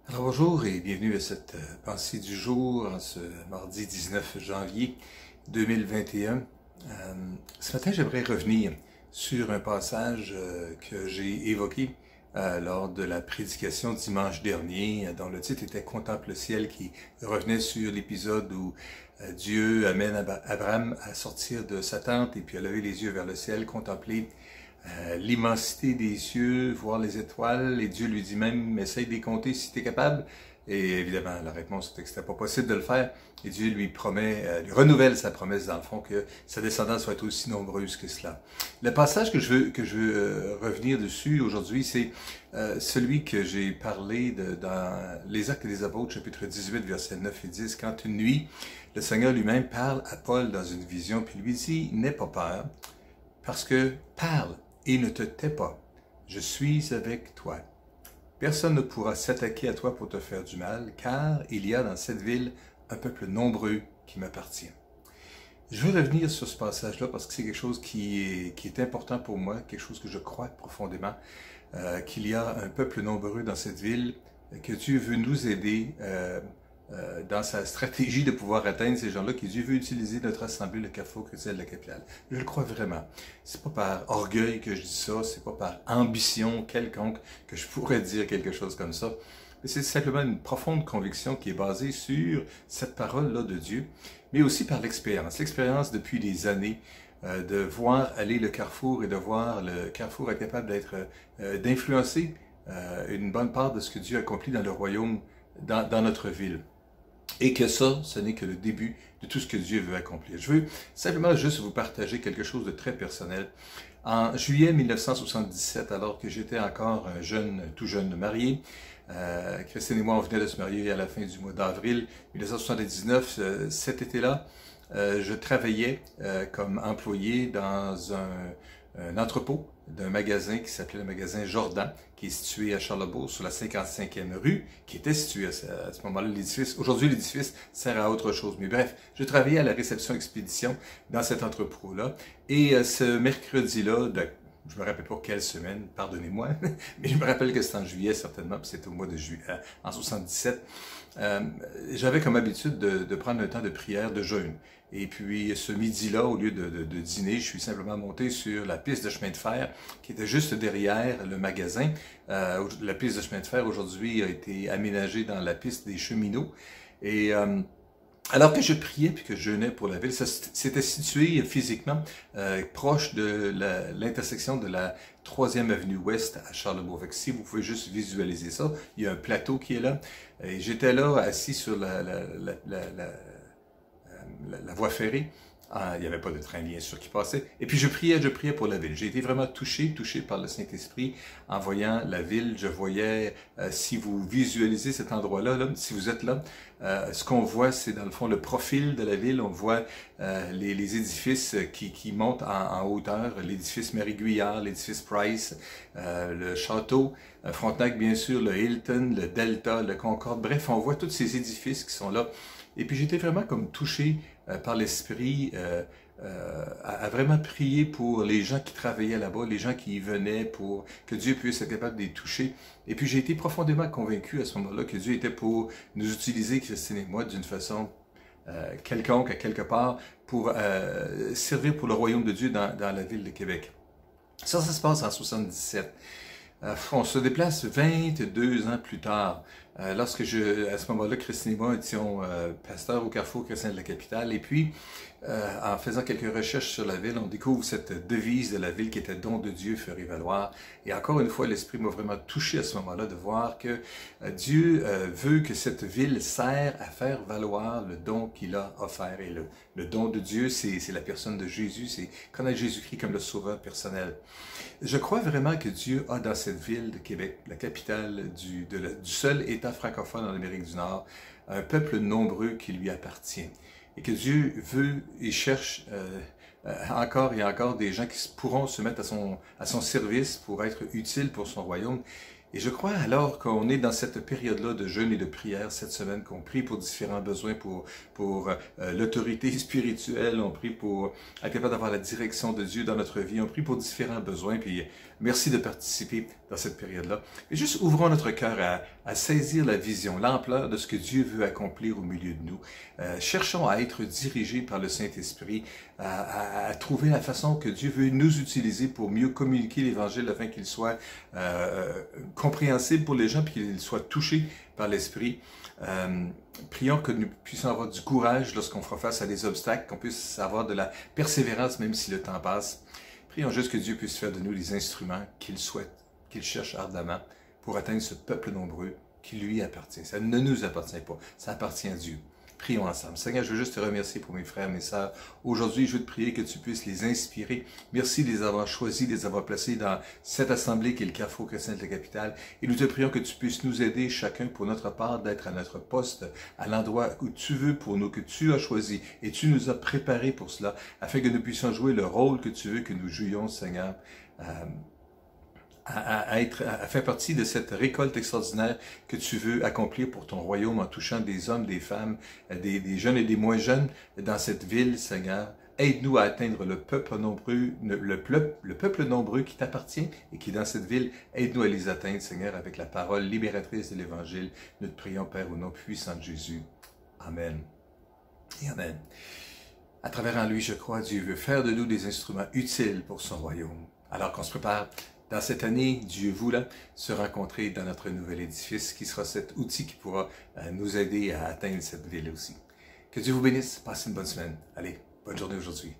Alors bonjour et bienvenue à cette pensée du jour en ce mardi 19 janvier 2021. Ce matin, j'aimerais revenir sur un passage que j'ai évoqué lors de la prédication dimanche dernier, dont le titre était Contemple le ciel, qui revenait sur l'épisode où Dieu amène Abraham à sortir de sa tente et puis à lever les yeux vers le ciel, contempler l'immensité des cieux, voir les étoiles, et Dieu lui dit même, essaye de les compter si tu es capable. Et évidemment, la réponse était que c'était pas possible de le faire. Et Dieu lui promet, lui renouvelle sa promesse dans le fond que sa descendance va être aussi nombreuse que cela. Le passage que je veux revenir dessus aujourd'hui, c'est celui que j'ai parlé dans les Actes des Apôtres, chapitre 18, versets 9 et 10, quand une nuit, le Seigneur lui-même parle à Paul dans une vision, puis lui dit, n'aie pas peur, parce que parle et ne te tais pas. Je suis avec toi. Personne ne pourra s'attaquer à toi pour te faire du mal, car il y a dans cette ville un peuple nombreux qui m'appartient. Je veux revenir sur ce passage-là parce que c'est quelque chose qui est important pour moi, quelque chose que je crois profondément, qu'il y a un peuple nombreux dans cette ville, que Dieu veut nous aider dans sa stratégie de pouvoir atteindre ces gens-là, que Dieu veut utiliser notre assemblée, le Carrefour chrétien de la capitale. Je le crois vraiment. C'est pas par orgueil que je dis ça, c'est pas par ambition quelconque que je pourrais dire quelque chose comme ça. Mais c'est simplement une profonde conviction qui est basée sur cette parole-là de Dieu, mais aussi par l'expérience. L'expérience depuis des années, de voir aller le Carrefour et de voir le Carrefour être capable d'influencer une bonne part de ce que Dieu accomplit dans le royaume, dans notre ville. Et que ça, ce n'est que le début de tout ce que Dieu veut accomplir. Je veux simplement juste vous partager quelque chose de très personnel. En juillet 1977, alors que j'étais encore un jeune, tout jeune marié, Christine et moi, on venait de se marier à la fin du mois d'avril 1979. Cet été-là, je travaillais comme employé dans un entrepôt d'un magasin qui s'appelait le magasin Jordan, qui est situé à Charlebourg, sur la 55e rue, qui était situé à ce moment-là, l'édifice. Aujourd'hui, l'édifice sert à autre chose. Mais bref, je travaillais à la réception expédition dans cet entrepôt-là. Et ce mercredi-là, je me rappelle pas quelle semaine, pardonnez-moi, mais je me rappelle que c'était en juillet certainement, puis c'était au mois de juillet, en 77. J'avais comme habitude de prendre un temps de prière, de jeûne. Et puis ce midi-là, au lieu de dîner, je suis simplement monté sur la piste de chemin de fer qui était juste derrière le magasin. La piste de chemin de fer aujourd'hui a été aménagée dans la piste des cheminots. Et alors que je priais puis que je jeûnais pour la ville, ça s'était situé physiquement proche de l'intersection de la 3e avenue Ouest à Charlebourg. Fait que si vous pouvez juste visualiser ça, il y a un plateau qui est là. Et j'étais là assis sur la voie ferrée. Il n'y avait pas de train bien sûr qui passait. Et puis je priais pour la ville. J'ai été vraiment touché par le Saint-Esprit en voyant la ville. Je voyais, si vous visualisez cet endroit-là, là, si vous êtes là, ce qu'on voit, c'est dans le fond le profil de la ville. On voit les édifices qui montent en hauteur, l'édifice Marie-Guillard, l'édifice Price, le château Frontenac, bien sûr, le Hilton, le Delta, le Concorde. Bref, on voit tous ces édifices qui sont là. Et puis j'étais vraiment comme touché par l'Esprit à vraiment prier pour les gens qui travaillaient là-bas, les gens qui y venaient pour que Dieu puisse être capable de les toucher. Et puis j'ai été profondément convaincu à ce moment-là que Dieu était pour nous utiliser, Christine et moi, d'une façon quelconque, à quelque part, pour servir pour le royaume de Dieu dans la ville de Québec. Ça se passe en 77. On se déplace 22 ans plus tard, lorsque à ce moment-là, Christine et moi étions pasteurs au Carrefour chrétien de la capitale. Et puis, en faisant quelques recherches sur la ville, on découvre cette devise de la ville qui était « Don de Dieu ferait valoir ». Et encore une fois, l'Esprit m'a vraiment touché à ce moment-là de voir que Dieu veut que cette ville sert à faire valoir le don qu'il a offert. Et le don de Dieu, c'est la personne de Jésus, c'est connaître Jésus-Christ comme le sauveur personnel. Je crois vraiment que Dieu a dans cette ville de Québec, la capitale du seul État francophone en Amérique du Nord, un peuple nombreux qui lui appartient. Et que Dieu veut et cherche encore et encore des gens qui pourront se mettre à son service pour être utiles pour son royaume. Et je crois alors qu'on est dans cette période-là de jeûne et de prière cette semaine, qu'on prie pour différents besoins, pour l'autorité spirituelle, on prie pour être capable d'avoir la direction de Dieu dans notre vie, on prie pour différents besoins, puis merci de participer dans cette période-là. Et juste ouvrons notre cœur à saisir la vision, l'ampleur de ce que Dieu veut accomplir au milieu de nous. Cherchons à être dirigés par le Saint-Esprit, à trouver la façon que Dieu veut nous utiliser pour mieux communiquer l'Évangile afin qu'il soit compréhensible pour les gens puis qu'il soit touché par l'Esprit. Prions que nous puissions avoir du courage lorsqu'on fera face à des obstacles, qu'on puisse avoir de la persévérance même si le temps passe. Prions juste que Dieu puisse faire de nous les instruments qu'il souhaite, qu'il cherche ardemment pour atteindre ce peuple nombreux qui lui appartient. Ça ne nous appartient pas, ça appartient à Dieu. Prions ensemble. Seigneur, je veux juste te remercier pour mes frères, mes sœurs. Aujourd'hui, je veux te prier que tu puisses les inspirer. Merci de les avoir choisis, de les avoir placés dans cette assemblée qui est le Carrefour chrétien de la capitale. Et nous te prions que tu puisses nous aider chacun pour notre part d'être à notre poste, à l'endroit où tu veux pour nous, que tu as choisi. Et tu nous as préparés pour cela, afin que nous puissions jouer le rôle que tu veux que nous jouions, Seigneur. À faire partie de cette récolte extraordinaire que tu veux accomplir pour ton royaume en touchant des hommes, des femmes, des jeunes et des moins jeunes dans cette ville, Seigneur. Aide-nous à atteindre le peuple nombreux, le peuple nombreux qui t'appartient et qui est dans cette ville. Aide-nous à les atteindre, Seigneur, avec la parole libératrice de l'Évangile. Nous te prions, Père, au nom puissant de Jésus. Amen. Et Amen. À travers en lui, je crois, Dieu veut faire de nous des instruments utiles pour son royaume. Alors qu'on se prépare dans cette année, Dieu voulant, se rencontrer dans notre nouvel édifice qui sera cet outil qui pourra nous aider à atteindre cette ville aussi. Que Dieu vous bénisse. Passez une bonne semaine. Allez, bonne journée aujourd'hui.